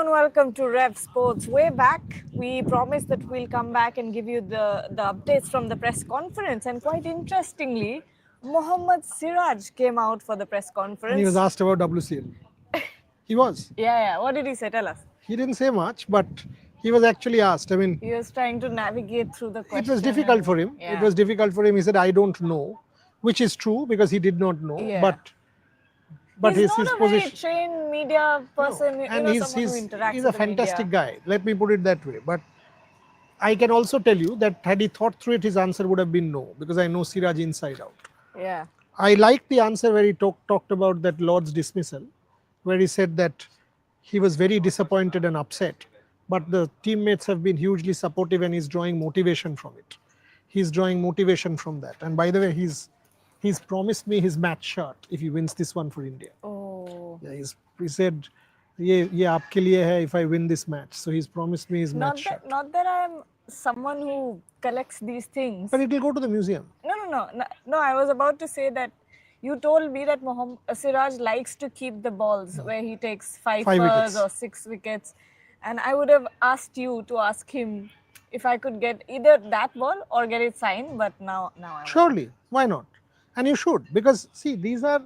Hello and welcome to Rev Sports. Way back, we promised that we'll come back and give you the updates from the press conference. And quite interestingly, Mohammad Siraj came out for the press And he was conference. asked about WCL. He was. Yeah. What did he say? Tell us. He didn't say much, but he was actually asked. I mean, He was trying to navigate through the question. it was difficult for him. Yeah. It was difficult for him. He said, I don't know, which is true because he did not know. Yeah. But he's his not a position. very trained media person, and someone who interacts he's with a the fantastic media. guy. Let me put it that way. But I can also tell you that had he thought through it, his answer would have been no, because I know Siraj inside out. Yeah. I liked the answer where he talked about that Lord's dismissal, where he said that he was very disappointed and upset, but the teammates have been hugely supportive and he's drawing motivation from it. He's drawing motivation from that. And by the way, he's promised me his match shirt if he wins this one for India. Oh. Yeah, he said, ye aapke liye hai if I win this match. So he's promised me his match shirt. Not that I'm someone who collects these things. But it will go to the museum. No, I was about to say that you told me that Siraj likes to keep the balls where he takes five wickets. or 6 wickets. And I would have asked you to ask him if I could get either that ball or get it signed. But now I won't. Surely, why not? And you should, because see, because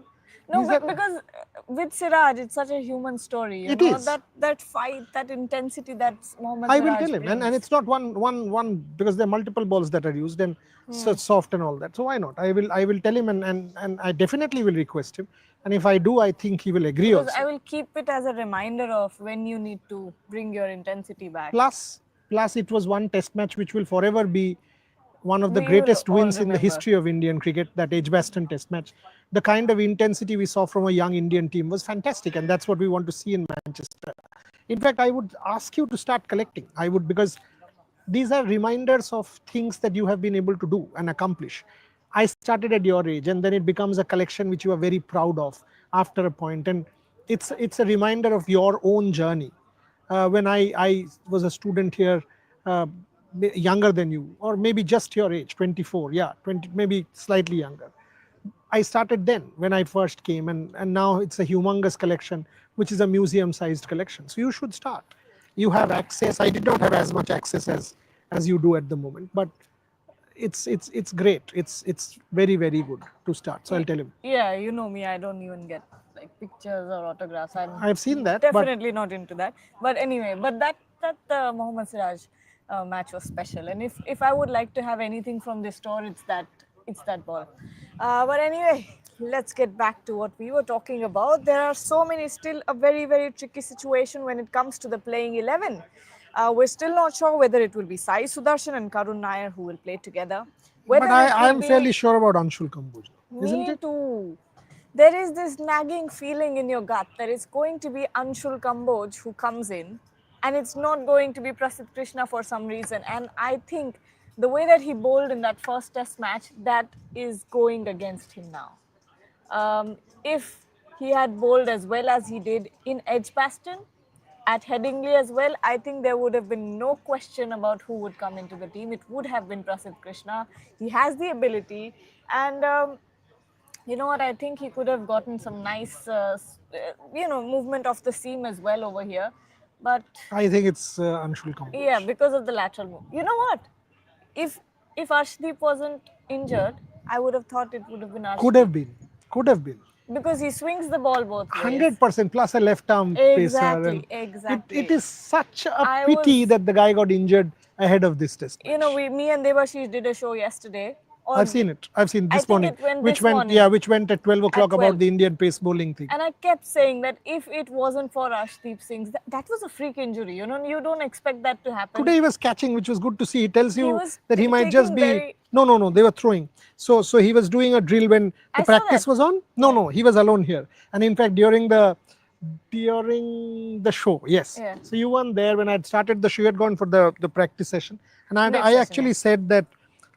with Siraj, it's such a human story. It is. That fight, that intensity that Mohammad I Siraj will tell him, brings. and it's not one because there are multiple balls that are used and so soft and all that. So why not? I will tell him, and I definitely will request him. And if I do, I think he will agree Because also. I will keep it as a reminder of when you need to bring your intensity back. Plus, it was one test match which will forever be one of the We greatest will all wins in the remember. history of Indian cricket, that Edgbaston test match. The kind of intensity we saw from a young Indian team was fantastic, and that's what we want to see in Manchester. In fact, I would ask you to start collecting. I would, because these are reminders of things that you have been able to do and accomplish. I started at your age, and then it becomes a collection which you are very proud of after a point, and it's a reminder of your own journey. When I was a student here, younger than you, or maybe just your age, 24, 20, maybe slightly younger. I started then when I first came, and now it's a humongous collection, which is a museum-sized collection. So you should start. You have access. I did not have as much access as you do at the moment, but it's great. It's very, very good to start. So I'll tell him. Yeah, you know me, I don't even get like pictures or autographs. I've seen that. Definitely not into that. But anyway, that Mohammad Siraj match was special. And if I would like to have anything from this tour, it's that ball. But anyway, let's get back to what we were talking about. There are so many, still a very, very tricky situation when it comes to the playing 11. We're still not sure whether it will be Sai Sudarshan and Karun Nair who will play together. But I am fairly sure about Anshul Kamboj, isn't it? Me too. There is this nagging feeling in your gut that it's going to be Anshul Kamboj who comes in, and it's not going to be Prasidh Krishna for some reason. And I think the way that he bowled in that first test match, that is going against him now. If he had bowled as well as he did in Edgbaston, at Headingley as well, I think there would have been no question about who would come into the team. It would have been Prasidh Krishna. He has the ability, and you know what? I think he could have gotten some nice, movement of the seam as well over here. But I think it's Anshul Kamboj. yeah, because of the lateral move. You know what? If Arshdeep wasn't injured, I would have thought it would have been Arshdeep. Could have been. Because he swings the ball both ways. 100% plus a left arm pacer. Exactly. It is such a pity that the guy got injured ahead of this test match. You know, me and Debashish did a show yesterday. I've seen it. I've seen this morning. Which went at 12 o'clock about the Indian pace bowling thing. And I kept saying that if it wasn't for Arshdeep Singh, that was a freak injury. You know, you don't expect that to happen. Today he was catching, which was good to see. He tells you that he might just be... No, they were throwing. So he was doing a drill when the practice was on. No, he was alone here. And in fact, during the show, yes. Yeah. So you weren't there when I had started the show. You had gone for the practice session. And I actually said that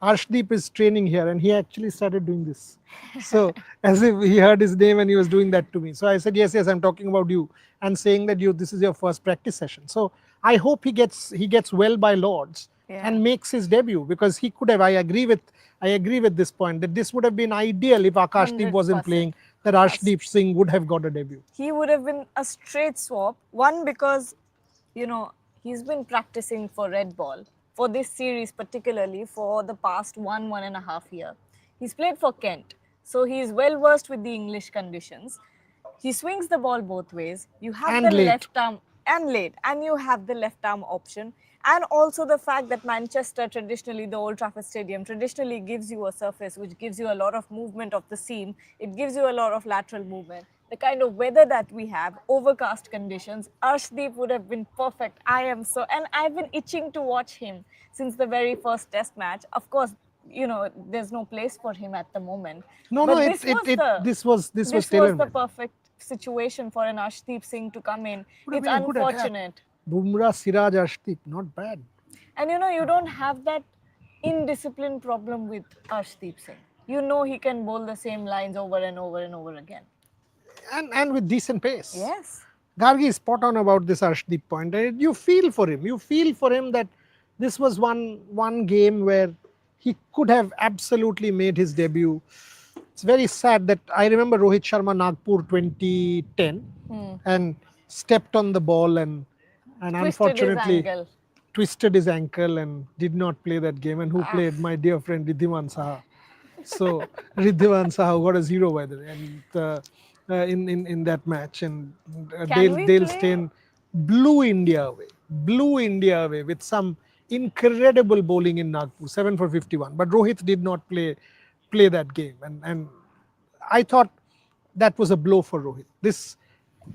Arshdeep is training here, and he actually started doing this. So as if he heard his name and he was doing that to me. So I said, yes, I'm talking about you, and saying that this is your first practice session. So I hope he gets well by Lords and makes his debut, because he could have. I agree with this point that this would have been ideal if Akashdeep wasn't playing, that Arshdeep Singh would have got a debut. He would have been a straight swap. One, because you know, he's been practicing for red ball for this series, particularly for the past 1.5 year. He's played for Kent, so he's well versed with the English conditions. He swings the ball both ways. You have And the late. left arm and late, and you have the left arm option. And also the fact that Manchester, traditionally, the Old Trafford Stadium, traditionally gives you a surface which gives you a lot of movement of the seam. It gives you a lot of lateral movement. The kind of weather that we have, overcast conditions, Arshdeep would have been perfect. And I've been itching to watch him since the very first test match. Of course, you know, there's no place for him at the moment. No, no, But this was this was the tailor-made. perfect situation for an Arshdeep Singh to come in. Would have It's been a good attack. unfortunate. Bumrah, Siraj, Arshdeep, not bad. And you know, you don't have that indiscipline problem with Arshdeep Singh. You know he can bowl the same lines over and over and over again. And with decent pace. Yes. Gargi is spot on about this Arshdeep point. You feel for him. You feel for him that this was one game where he could have absolutely made his debut. It's very sad that I remember Rohit Sharma Nagpur 2010 and stepped on the ball and Twisted his unfortunately ankle. twisted his ankle and did not play that game. And who played? My dear friend Riddhiman Saha. So Riddhiman Saha got a 0 by the way, and in that match, and Can we Dale play- Steyn blew India away with some incredible bowling in Nagpur, 7 for 51. But Rohit did not play that game, and I thought that was a blow for Rohit. This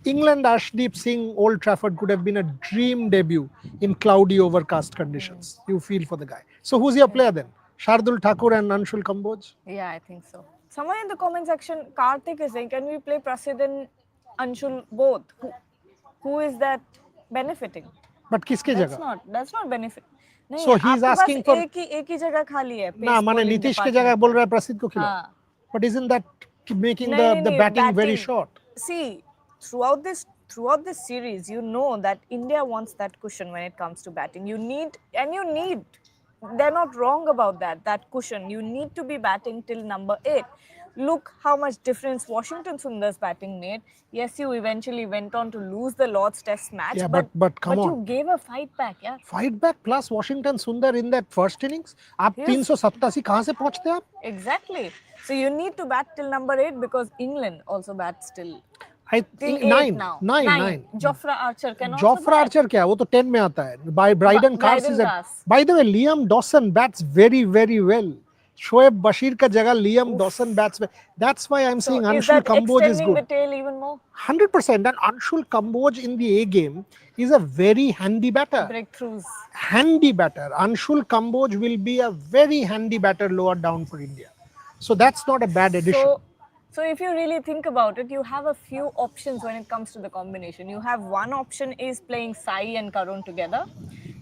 England Arshdeep Singh Old Trafford could have been a dream debut in cloudy, overcast conditions. You feel for the guy. So who's your player then? Shardul Thakur and Anshul Kamboj? Yeah, I think so. Someone in the comment section, Karthik is saying, can we play Prasid and Anshul both? Who is that benefiting? But किसके That's जगह? not benefit. नहीं, So he's आपके पास asking for- एक ही जगह खाली है. ना pace माने bowling नीतीश के department जगह बोल में. रहा है प्रसिद्ध को खिलाओ. हाँ. But isn't that making नहीं, the नहीं, batting very short? See, throughout this series, you know that India wants that cushion when it comes to batting. You need. They're not wrong about that. That cushion. You need to be batting till number 8. Look how much difference Washington Sundar's batting made. Yes, you eventually went on to lose the Lord's Test match. Yeah, but come you on. gave a fight back, yeah. Fight back plus Washington Sundar in that first innings. आप Yes. 387 कहाँ से पहुँचते आप? Exactly. So you need to bat till number 8 because England also bats till I till think 8 now. 9. Jofra Archer can also Jofra bat. Archer क्या? वो तो 10 में आता है. By Bryden Cars Bryden is at. Cars. By the way, Liam Dawson bats very well. Shoaib Bashir का जगह Liam Dawson bats well. That's why I'm So saying is Anshul that Kamboj is extending the good. tail even more? 100%. And Anshul Kamboj in the A game is a very handy batter. Breakthroughs. Handy batter. Anshul Kamboj will be a very handy batter lower down for India. So that's not a bad addition. So if you really think about it, you have a few options when it comes to the combination. You have one option is playing Sai and Karun together.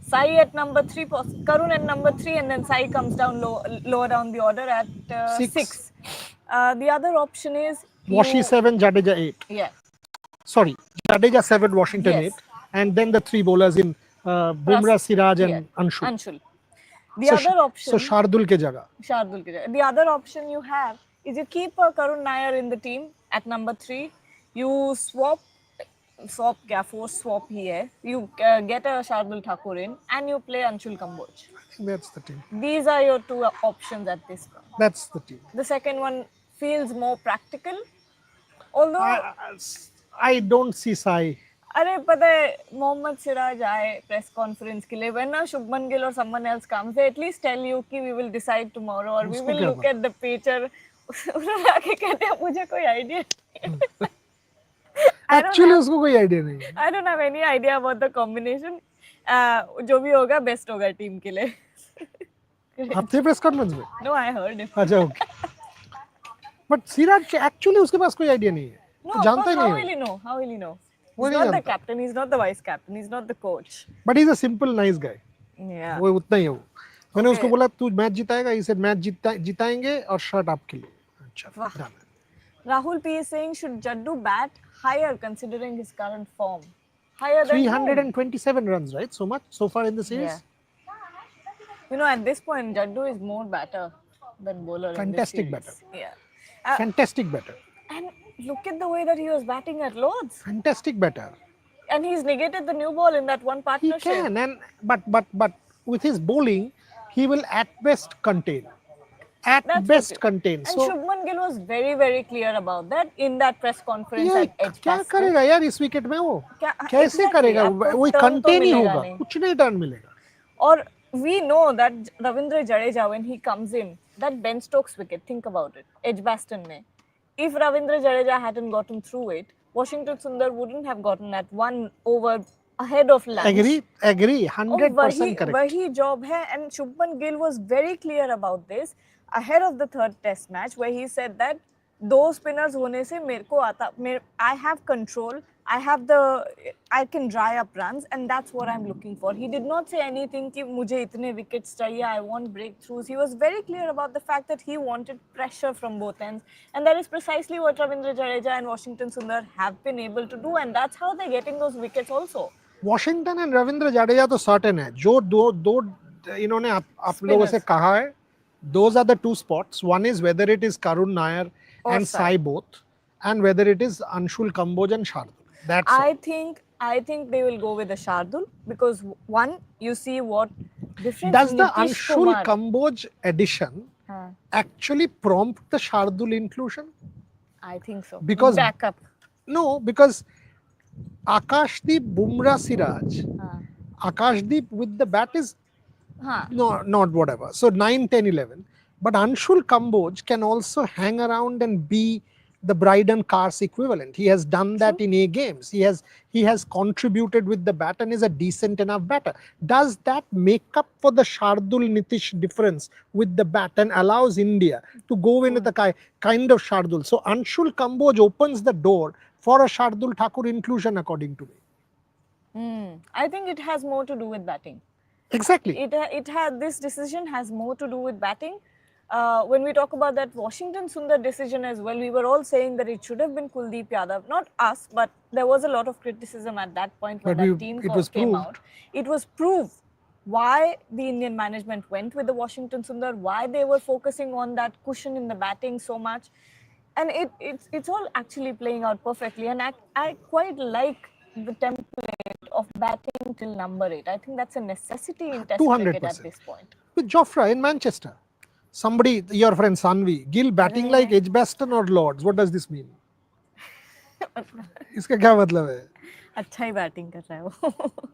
Sai at number 3, Karun at number 3, and then Sai comes down lower down the order at 6. The other option is Washi 7, Jadeja 8. Yeah. Sorry, Jadeja 7, Washington Yes. 8. And then the 3 bowlers in Bumrah, Siraj and Anshul. Anshul. The other option. So Shardul ke jagah. Shardul ki jagah. The other option you have is you keep Karun Nair in the team at number 3. You swap क्या force swap ही है. You get a Shardul Thakur in and you play Anshul Kamboj. That's the team. These are your two options at this point. That's the team. The second one feels more practical. Although I don't see Sai. अरे पता है मोहम्मद सिराज आए press conference के लिए when Shubman Gill or someone else comes they at least tell you कि we will decide tomorrow or we उसको will क्या look at the picture. उन्होंने आके कहते हैं मुझे कोई आइडिया Actually उसको कोई आइडिया नहीं है. I don't have any idea about the combination. जो भी होगा बेस्ट होगा टीम के लिए. आप थे प्रेस कॉन्फ्रेंस में? No, I heard it. अच्छा ओके. But Siraj actually उसके पास कोई आइडिया नहीं है. No, जानता ही how नहीं will है. he know? How will he know? वो He's नहीं not the जानता. captain. He's not the vice captain. He's not the coach. But he's a simple nice guy. Yeah. वो उतना ही है वो. मैंने Okay. उसको बोला तू मैच जिताएगा, he said मैच जिताएंगे और शर्ट आपके लिए. अच्छा. वाह. done. Rahul P is saying, should Jaddu bat higher considering his current form? Higher than whom? 327 runs, right? So much so far in the series. Yeah. You know, at this point, Jaddu is more batter than bowler. Fantastic in this batter. series. Yeah. Fantastic batter. And look at the way that he was batting at Lords. Fantastic batter. And he's negated the new ball in that one He partnership. can, and but with his bowling, he will at best contain. At That's best okay. contain. And So Shubman Gill was very, very clear about that in that press conference ये at क्या Edgbaston. करेगा यार इस wicket में वो क्या कैसे exactly, करेगा आपको वही turn तो कंटेन ही मिलेगा होगा नहीं. कुछ नहीं टर्न मिलेगा Or we know that Ravindra Jadeja, when he comes in, that Ben Stokes wicket, think about it, Edgbaston mein. If Ravindra Jadeja hadn't gotten through it, Washington Sundar wouldn't have gotten that one over ahead of lunch. Agree Oh, 100% correct वही job hai, and Shubman Gill was very clear about this ahead of the third test match, where he said that दो spinners होने से मेरे को आता I have control, I can dry up runs, and that's what I'm looking for. He did not say anything कि मुझे इतने wickets चाहिए, I want breakthroughs. He was very clear about the fact that he wanted pressure from both ends, and that is precisely what Ravindra Jadeja and Washington Sundar have been able to do, and that's how they're getting those wickets also. Washington and Ravindra Jadeja तो certain है जो दो दो इन्होंने आप लोगों से कहा है those are the two spots. One is whether it is Karun Nair Or and Sai. Sai both, and whether it is Anshul Kamboj and Shardul. That's all. I think they will go with the Shardul because one, you see what difference Does the Nitish Anshul Kumar. Kamboj addition actually prompt the Shardul inclusion? I think so. Because backup. No, because Akashdeep, Bumrah, Siraj, Akashdeep with the bat is no, not whatever. So 9, 10, 11. But Anshul Kamboj can also hang around and be the Bryden Cars equivalent. He has done that in A games. He has contributed with the bat and is a decent enough batter. Does that make up for the Shardul Nitish difference with the bat and allows India to go in with the kind of Shardul? So Anshul Kamboj opens the door for a Shardul Thakur inclusion, according to me. I think it has more to do with batting. Exactly. It had this decision has more to do with batting. When we talk about that Washington Sundar decision as well, we were all saying that it should have been Kuldeep Yadav. Not us, but there was a lot of criticism at that point when that team came out. It was proved why the Indian management went with the Washington Sundar, why they were focusing on that cushion in the batting so much. And it's all actually playing out perfectly. And I quite like the template of batting till number 8. I think that's a necessity in Test cricket at this point. With Jofra in Manchester, somebody, your friend Sanvi, Gill batting like Edgbaston or Lords. What does this mean? इसका क्या मतलब है? अच्छा ही batting कर रहा है वो.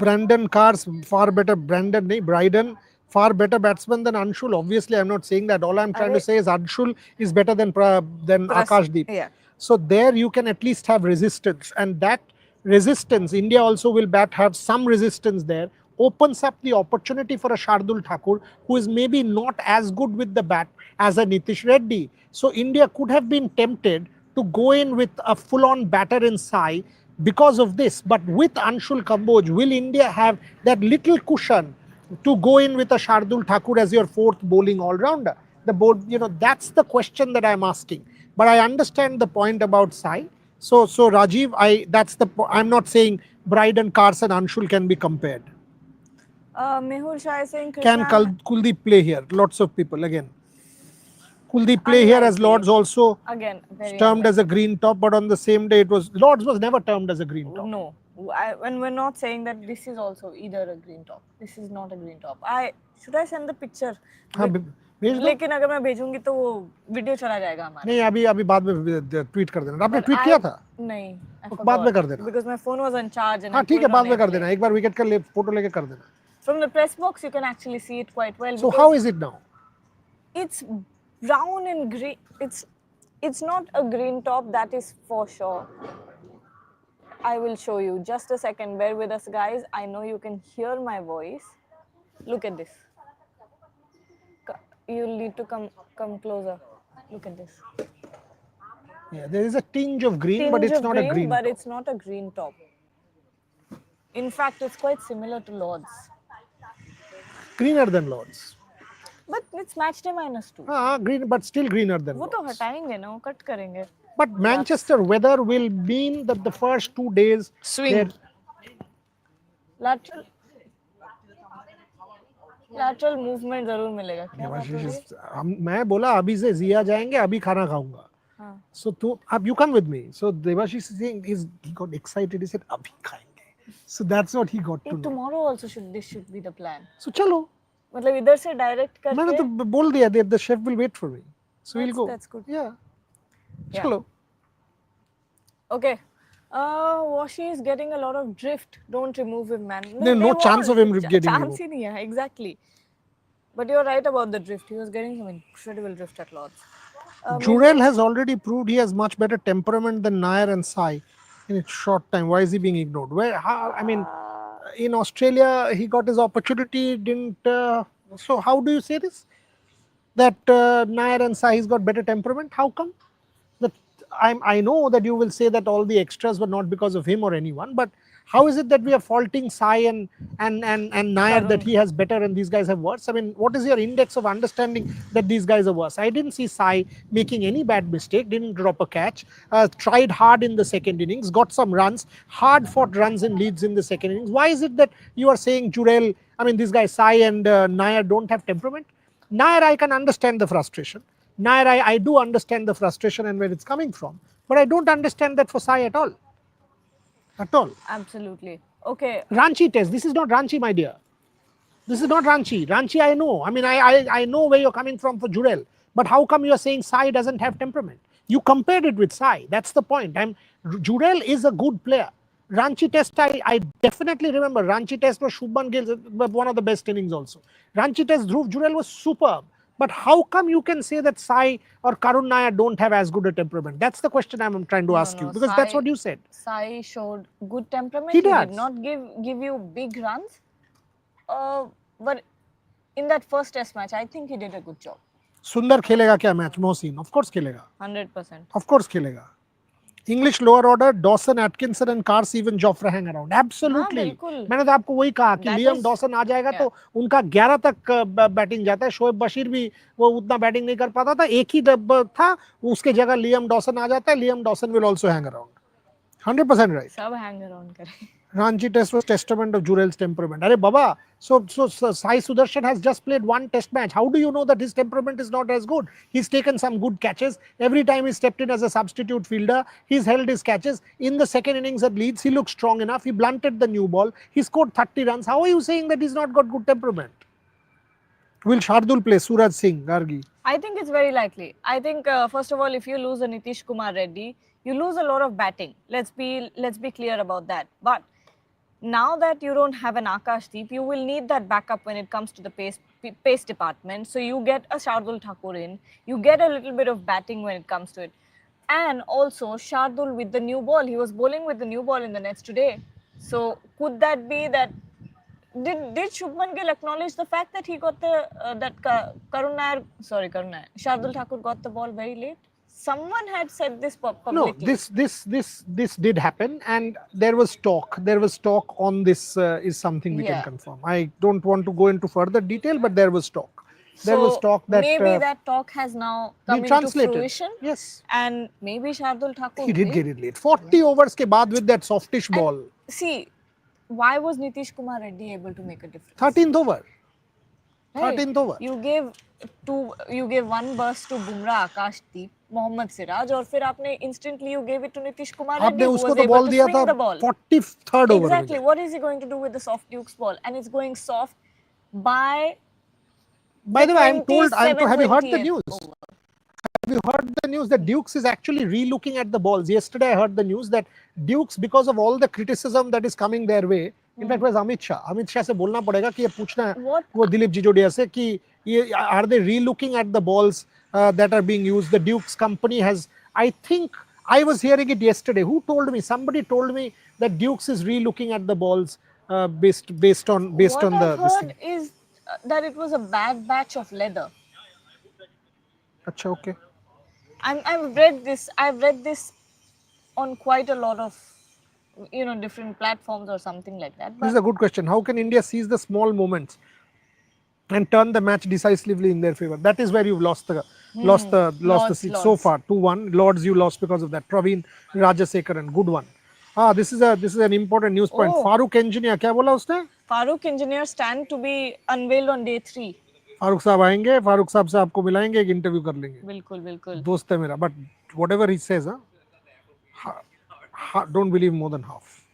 Brandon Cars far better. Bryden far better batsman than Anshul. Obviously, I'm not saying that. All I'm trying to say is Anshul is better than Akashdeep. Yeah. So there you can at least have resistance, and that resistance, India also will have some resistance there, opens up the opportunity for a Shardul Thakur who is maybe not as good with the bat as a Nitish Reddy. So India could have been tempted to go in with a full-on batter in Sai because of this. But with Anshul Kamboj, will India have that little cushion to go in with a Shardul Thakur as your fourth bowling all-rounder? That's the question that I'm asking. But I understand the point about Sai. So Rajiv, I'm not saying Bryden, Carson, Anshul can be compared. Mehul Shah is saying Krishna. Can Kuldeep play here? Lots of people again. Kuldeep play here as Lords also again termed as a green top, but on the same day Lords was never termed as a green top. No, when we're not saying that this is also either a green top. This is not a green top. Should I send the picture? लेकिन अगर मैं भेजूंगी तो वो video चला जाएगा हमारा. नहीं अभी बाद में ट्वीट कर देना. आपने ट्वीट किया था? नहीं, बाद में कर देना. Because my phone was on charge and हाँ ठीक है बाद में कर देना. एक बार विकेट का फोटो लेके कर देना. From the press box you can actually see it quite well. So how is it now? It's brown and green. It's not a green top, that is for sure. I will show you. Just a second. Bear with us, guys. I know you can hear my voice. Look at this. You'll need to come closer. Look at this. Yeah, there is a tinge of green, but it's not a green. But it's not a green top. In fact, it's quite similar to Lords. Greener than Lords. But it's match day -2. Green, but still greener than वो Lords. तो हटाएंगे ना, वो cut करेंगे. But Manchester weather will mean that the first 2 days swing. Lateral movement जरूर मिलेगा. क्या बात हो रही है? मैं बोला अभी से जिया जाएंगे, अभी खाना खाऊंगा. So you come with me. So Devashish is saying he got excited. He said, "Abhi khayenge." So that's what he got to know. tomorrow also this should be the plan. So chalo. मतलब इधर से direct मैंने करके तो बोल दिया the chef will wait for me. So we'll go. that's good. Yeah. Yeah. Chalo. Okay. Washi is getting a lot of drift. Don't remove him, man. There's no chance of him getting chance removed. ही नहीं है, exactly. But you're right about the drift. He was getting some incredible drift at Lords. Jurel has already proved he has much better temperament than Nair and Sai in a short time. Why is he being ignored? I mean, in Australia, he got his opportunity, didn't. So, how do you say this? That Nair and Sai has got better temperament? How come? That I know that you will say that all the extras were not because of him or anyone, but how is it that we are faulting Sai and Nair that he has better and these guys have worse? I mean, what is your index of understanding that these guys are worse? I didn't see Sai making any bad mistake, didn't drop a catch, tried hard in the second innings, got some runs, hard fought runs in leads in the second innings. Why is it that you are saying Jurel, I mean, these guys Sai and Nair don't have temperament? Nair, I can understand the frustration. Nair, I do understand the frustration and where it's coming from, but I don't understand that for Sai at all. At all. Absolutely. Okay. Ranchi test. This is not Ranchi, my dear. This is not Ranchi. Ranchi, I know. I mean, I know where you're coming from for Jurel. But how come you're saying Sai doesn't have temperament? You compared it with Sai. That's the point. Jurel is a good player. Ranchi test, I definitely remember. Ranchi test was Shubman Gill's one of the best innings also. Ranchi test, Dhruv Jurel was superb. But how come you can say that Sai or Karun Nair don't have as good a temperament? That's the question I'm trying to ask you, because that's what you said. Sai showed good temperament. He did not give you big runs. But in that first test match, I think he did a good job. Sundar खेलेगा क्या match? Mohsin, of course खेलेगा. 100%. Of course खेलेगा. English lower order, Dawson, Atkinson and Carr, even Jofra hang around. Absolutely. मैंने तो आपको वही कहा कि लियम डॉसन आ जाएगा तो उनका 11 तक बैटिंग जाता है. शोएब बशीर भी वो उतना बैटिंग नहीं कर पाता था. एक ही था, उसके जगह लियम डॉसन आ जाता है. Liam Dawson will also hang around. 100% right. सब hang around करें. Ranchi test was testament of Jurel's temperament. Arey Baba, so Sai Sudarshan has just played one test match. How do you know that his temperament is not as good? He's taken some good catches. Every time he stepped in as a substitute fielder, he's held his catches. In the second innings at Leeds, he looked strong enough. He blunted the new ball. He scored 30 runs. How are you saying that he's not got good temperament? Will Shardul play? Suraj Singh, Gargi? I think it's very likely. I think, first of all, if you lose a Nitish Kumar Reddy, you lose a lot of batting. Let's be clear about that. But now that you don't have an Akashdeep, you will need that backup when it comes to the pace department. So you get a Shardul Thakur in, you get a little bit of batting when it comes to it. And also Shardul with the new ball, he was bowling with the new ball in the nets today. So could that be that, did Shubman Gill acknowledge the fact that he got the, Shardul Thakur got the ball very late? Someone had said this publicly. No, this did happen, and there was talk. There was talk on this is something we can confirm. I don't want to go into further detail, but there was talk. There was talk that maybe that talk has now come into fruition. Yes, and maybe Shardul Thakur. He did get it late. 40 overs ke baad with that softish ball. See, why was Nitish Kumar Reddy able to make a difference? 13th over. Right. 13th over. You gave one burst to Bumrah, Akashdeep, Mohammad Siraj, और फिर आपने instantly you gave it to Nitish Kumar Reddy, who was able to swing the ball. 43rd over. Exactly. What is he going to do with the soft Duke's ball? And it's going soft by the way, I'm told, have you heard the news? Have you heard the news that Dukes is actually re-looking at the balls? Yesterday I heard the news that Dukes, because of all the criticism that is coming their way, in fact, was Amit Shah. Amit Shah से बोलना पड़ेगा कि ये पूछना है वो दिलीप जिजोडिया से कि ये are they re-looking at the balls that are being used? The Dukes company has, I think, I was hearing it yesterday. Who told me? Somebody told me that Dukes is re-looking at the balls based on the. What I've heard is that it was a bad batch of leather. Achha, okay. I've read this on quite a lot of different platforms or something like that. This is a good question. How can India seize the small moments and turn the match decisively in their favor? That is where you've lost the seat so far. 2-1. Lords you lost because of that. Praveen Rajasekaran, good one. This is an important news point. Farooq Engineer, क्या बोला उसने? Farooq Engineer stand to be unveiled on day 3. Farooq साहब आएंगे, फारूक साहब से आपको मिलाएंगे, एक इंटरव्यू कर लेंगे. बिल्कुल बिल्कुल. दोस्त है मेरा, but whatever he says, don't believe more than half.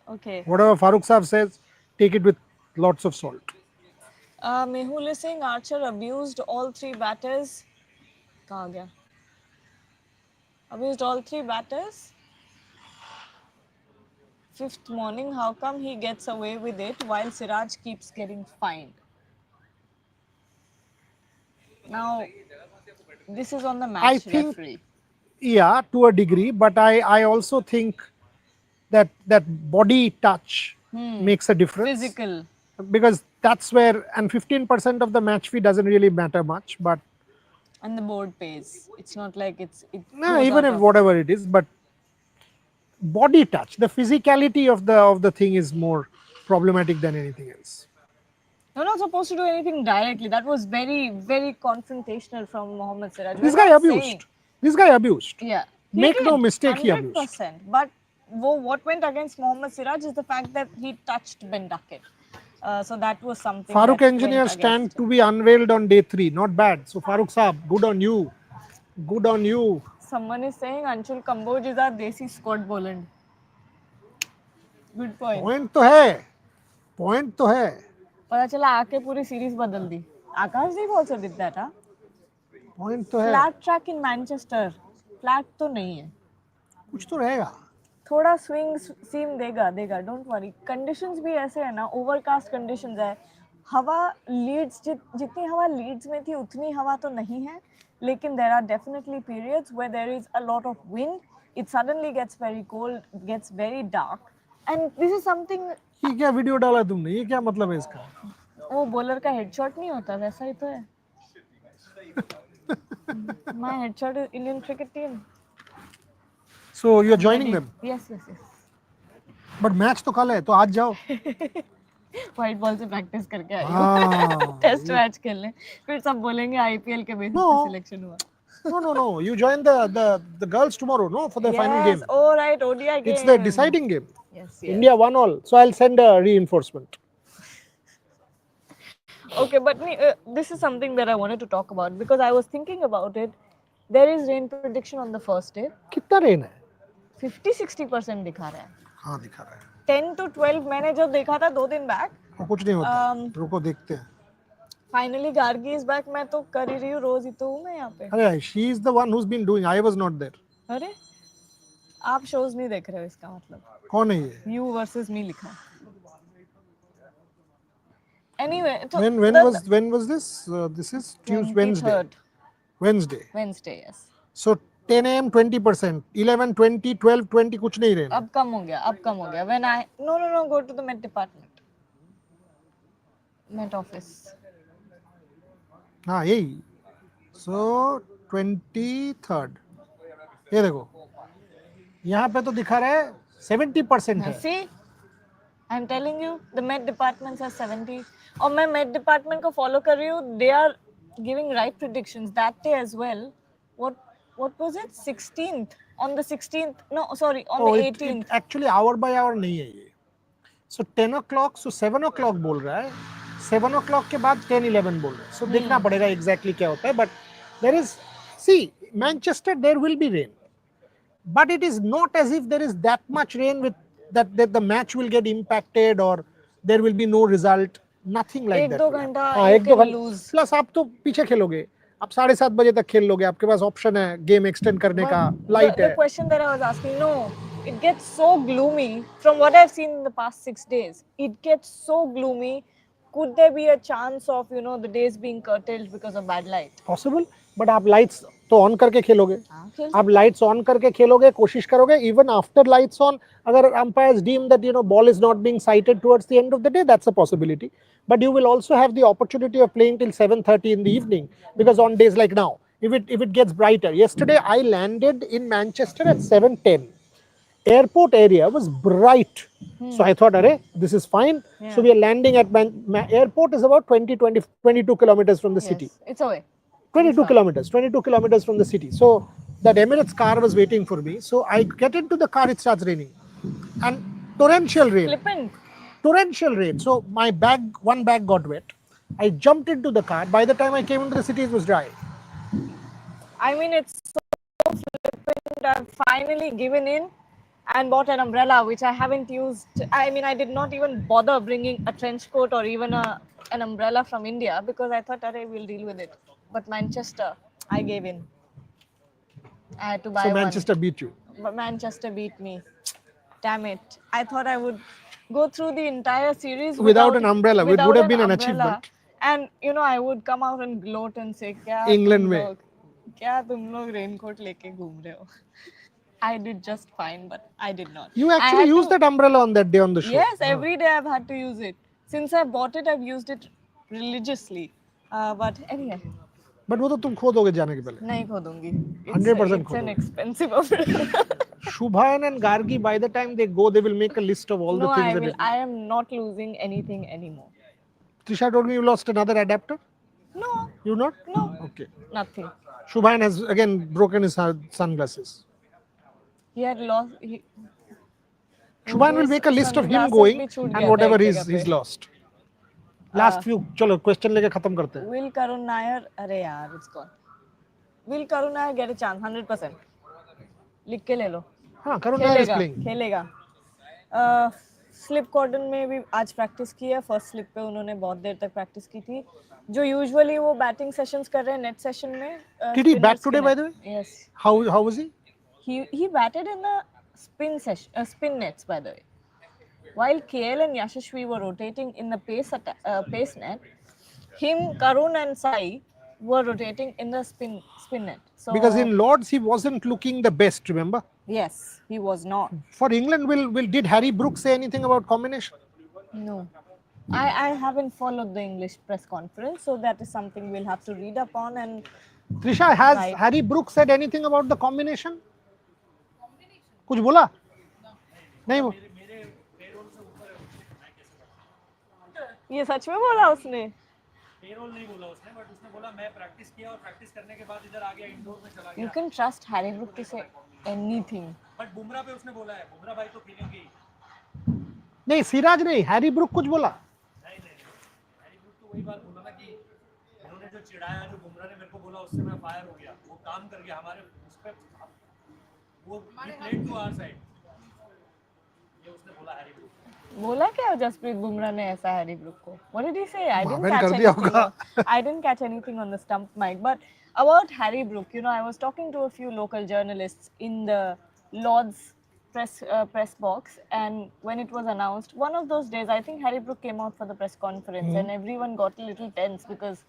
Okay. Whatever Farooq Saab says, take it with lots of salt. Mehul is saying Archer abused all three batters. कहाँ गया? Abused all three batters. Fifth morning, how come he gets away with it while Siraj keeps getting fined? Now, this is on the I match think, referee. yeah, to a degree, but I also think that body touch makes a difference. Physical. Because that's where, and 15% of the match fee doesn't really matter much, but And the board pays. It's not like it no, goes even out if of. whatever it is, but body touch, the physicality of the thing is more problematic than anything else. You're not supposed to do anything directly. That was very, very confrontational from Mohammad Siraj. This We're guy not abused. saying. This guy abused. Yeah. He Make did, no mistake, he abused. 100%. But what went against Mohammad Siraj is the fact that he touched Ben Duckett. So that was something Farooq that Engineer went stand against to him. be unveiled on day 3. Not bad. So Farooq Saab, good on you. Good on you. Someone is saying Anshul Kamboj is our Desi Scott Boland. Good point. Point तो है. Point तो है. पता चला आके पूरी series बदल दी. Akashdeep also did that, huh? Point तो है. Flat track in Manchester. Flat तो नहीं है. कुछ तो रहेगा. थोड़ा स्विंग सीम देगा डोंट वरी. कंडीशंस भी ऐसे है ना, ओवरकास्ट कंडीशंस है. हवा लीड्स जितनी हवा लीड्स में थी उतनी हवा तो नहीं है, लेकिन there are definitely periods where there is a lot of wind. It suddenly gets very cold, gets very dark, and this is something. ये क्या वीडियो डाला तुमने? ये क्या मतलब है इसका? वो बॉलर का हेडशॉट नहीं होता, वैसा ही तो है. My headshot is Indian cricket team. So you're joining them. Yes yes yes. But match तो कल है, तो आज जाओ. व्हाइट बॉल से प्रैक्टिस करके आई हाँ, हूँ. टेस्ट मैच खेलने, फिर सब बोलेंगे आईपीएल के बेसिस पे No. सिलेक्शन हुआ. No. You join the girls tomorrow, no, for the final game. Oh right, ODI game. It's the deciding game. Yes. India won all, so I'll send a reinforcement. Okay, but this is something that I wanted to talk about because I was thinking about it. There is rain prediction on the first day. कितना rain है? 50-60% दिखा रहा है. हाँ दिखा रहा है. 10 to 12 मैंने जब देखा था 2 दिन बैक. कुछ नहीं होता. रुको देखते हैं. Finally Gargi is back. मैं तो कर ही रही हूँ, रोज ही तो हूँ मैं यहाँ पे. अरे she is the one who's been doing. I was not there. अरे आप शोज नहीं देख रहे हो, इसका मतलब. कौन है ये? You versus me लिखा है. Anyway, so when was this? This is Tuesday, Wednesday. 23rd. Wednesday, yes. So 10 a.m. 20%, 11, 20, 12, 20 कुछ नहीं रहना. अब कम हो गया. When I no go to the Met department. Met office. हाँ यही. So 23rd. ये देखो. यहाँ पे तो दिखा रहा है 70% है. See, I'm telling you, the Met department says 70. और मैं Met department को follow कर रही हूँ. They are giving right predictions that day as well. What was it? 16th. On the 16th. No, sorry, on the 18th. It actually hour by hour नहीं है ये. So 10 o'clock, so 7 o'clock बोल रहा है. 7 o'clock के बाद 10, 11 बोल रहा है. So देखना पड़ेगा exactly क्या होता है. But there is, see, Manchester there will be rain. But it is not as if there is that much rain with that the match will get impacted or there will be no result. Nothing like that. 1-2 घंटा एक दो घंटा lose. Plus आप तो पीछे खेलोगे. आप 7:30 बजे तक खेल लोगे. आपके पास ऑप्शन है गेम एक्सटेंड करने का. लाइट है. The question that I was asking, no, it gets so gloomy from what I've seen in the past 6 days. It gets so gloomy. Could there be a chance of, the days being curtailed because of bad light? Possible, but आप lights तो on करके खेलोगे. खेल आप lights on करके खेलोगे, कोशिश करोगे. इवन आफ्टर लाइट्स ऑन, अगर umpires deem that ball is not being sighted towards the end of the day, that's a possibility. But you will also have the opportunity of playing till 7:30 in the evening, because on days like now, if it gets brighter. Yesterday I landed in Manchester at 7:10. Airport area was bright, so I thought, "Arey, this is fine." Yeah. So we are landing at airport is about 22 kilometers from the city. Yes, it's away. 22 kilometers from the city. So that Emirates car was waiting for me. So I get into the car, it starts raining. And torrential rain. Flippant. Torrential rain. So my one bag got wet. I jumped into the car. By the time I came into the city, it was dry. I mean, it's so flippant. I've finally given in and bought an umbrella, which I haven't used. I mean, I did not even bother bringing a trench coat or even an umbrella from India because I thought, "Arey, we'll deal with it." But Manchester, I gave in. I had to So buy one. Manchester beat you. But Manchester beat me. Damn it. I thought I would go through the entire series Without an umbrella, it would without have an been an umbrella. achievement. And you know, I would come out and gloat and say, England में. क्या तुम लोग raincoat लेके घूम रहे हो? I did just fine, but I did not. You I actually had used to, that umbrella on that day on the show. yes, every day I've had to use it. Since I bought it, I've used it religiously. But anyway, But वो तो तुम खो दोगे जाने के पहले. नहीं खोदूंगी. 100% It's खो an दोगे. expensive umbrella. Shubhan and Gargi, by the time they go, they will make a list of all No, the things I that will. it. I am not losing anything anymore. Trisha told me you lost another adapter. No, You not? no, Okay. nothing. Shubhan has again broken his sunglasses. He had lost. Shubhan will make a list of him going and whatever he's lost. Last few, चलो question लेके खत्म करते हैं. Will Karun Nair? अरे यार, it's gone. Will Karun Nair get a chance? 100%. लिख के ले लो. हाँ, Karun Nair is खेलेगा, playing. खेलेगा. स्लिप कॉर्डन में भी आज प्रैक्टिस की है. फर्स्ट स्लिप पे उन्होंने बहुत देर तक प्रैक्टिस की थी. जो यूजुअली वो बैटिंग सेशंस कर रहे हैं नेट सेशन में. Did he bat today, by the way? Yes. How was he? He batted in the spin session, spin nets, by the way. While KL and Yashasvi were rotating in the pace net, him, Karun, and Sai were rotating in the spin net. So Because in Lords he wasn't looking the best. Remember? yes, he was not. For England, did Harry Brooks say anything about combination? No. I haven't followed the English press conference, so that is something we'll have to read up on. And Trisha, has Right. Harry Brooks said anything about the combination? कुछ बोला? नहीं वो. ये सच में बोला उसने? Payroll नहीं बोला उसने, बट उसने बोला मैं प्रैक्टिस किया और प्रैक्टिस करने के बाद इधर आ गया, इंडोर में चला You गया. can trust Harry Brook to say anything. But Bumrah पे उसने बोला है, बुमराह भाई तो खेलेंगे. नहीं, सिराज नहीं, हैरी ब्रुक कुछ बोला. नहीं हैरी ब्रूक तो वही बात बोला ना कि इन्होंने जो चिढ़ाया, जो बुमराह ने मेरे को बोला, उससे मैं फायर हो गया. वो काम कर गया हमारे उस पे, वो प्लेड टू आवर साइड. ये उसने बोला हैरी ब्रूक. बोला क्या जसप्रीत बुमराह ने ऐसा हैरी ब्रूक को? What did he say? I didn't Bhavan catch कर दिया anything. होगा. I didn't catch anything on the stump mic. But about Harry Brook, you know, I was talking to a few local journalists in the Lord's press box, and when it was announced, one of those days, I think Harry Brook came out for the press conference, and everyone got a little tense because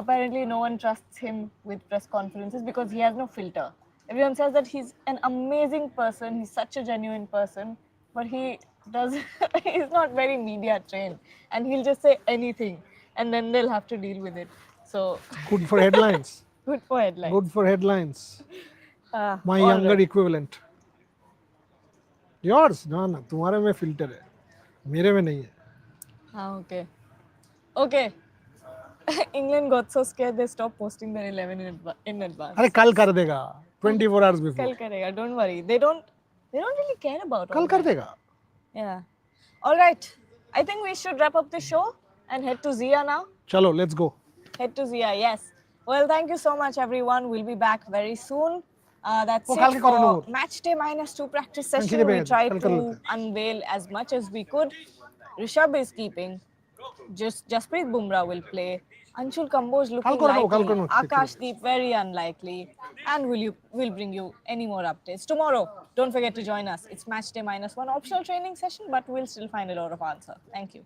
apparently no one trusts him with press conferences because he has no filter. Everyone says that he's an amazing person, he's such a genuine person, but he's not very media trained, and he'll just say anything, and then they'll have to deal with it. So Good for headlines. good for headlines. Good for headlines. My all younger right. equivalent. Yours? No, no. तुम्हारे में filter है. मेरे में नहीं है. Okay. Okay. England got so scared they stopped posting their 11 in advance. अरे कल कर देगा. 24 hours before. कल करेगा. Don't worry. They don't really care about all कल कर that. देगा. Yeah. All right. I think we should wrap up the show and head to Zia now. चलो, let's go. Head to Zia, yes. Well, thank you so much, everyone. We'll be back very soon. That's वो कल it के करो ना for वो. match day -2 practice Thank session. you, We Debayan. tried कल कर to लेते हैं. unveil as much as we could. Rishabh is keeping. Jasprit Bumrah will play. Anshul Kamboj looking कल likely. करो ना. Akashdeep very unlikely. And we'll bring you any more updates tomorrow. Don't forget to join us. It's match day -1 optional training session, but we'll still find a lot of answer. Thank you.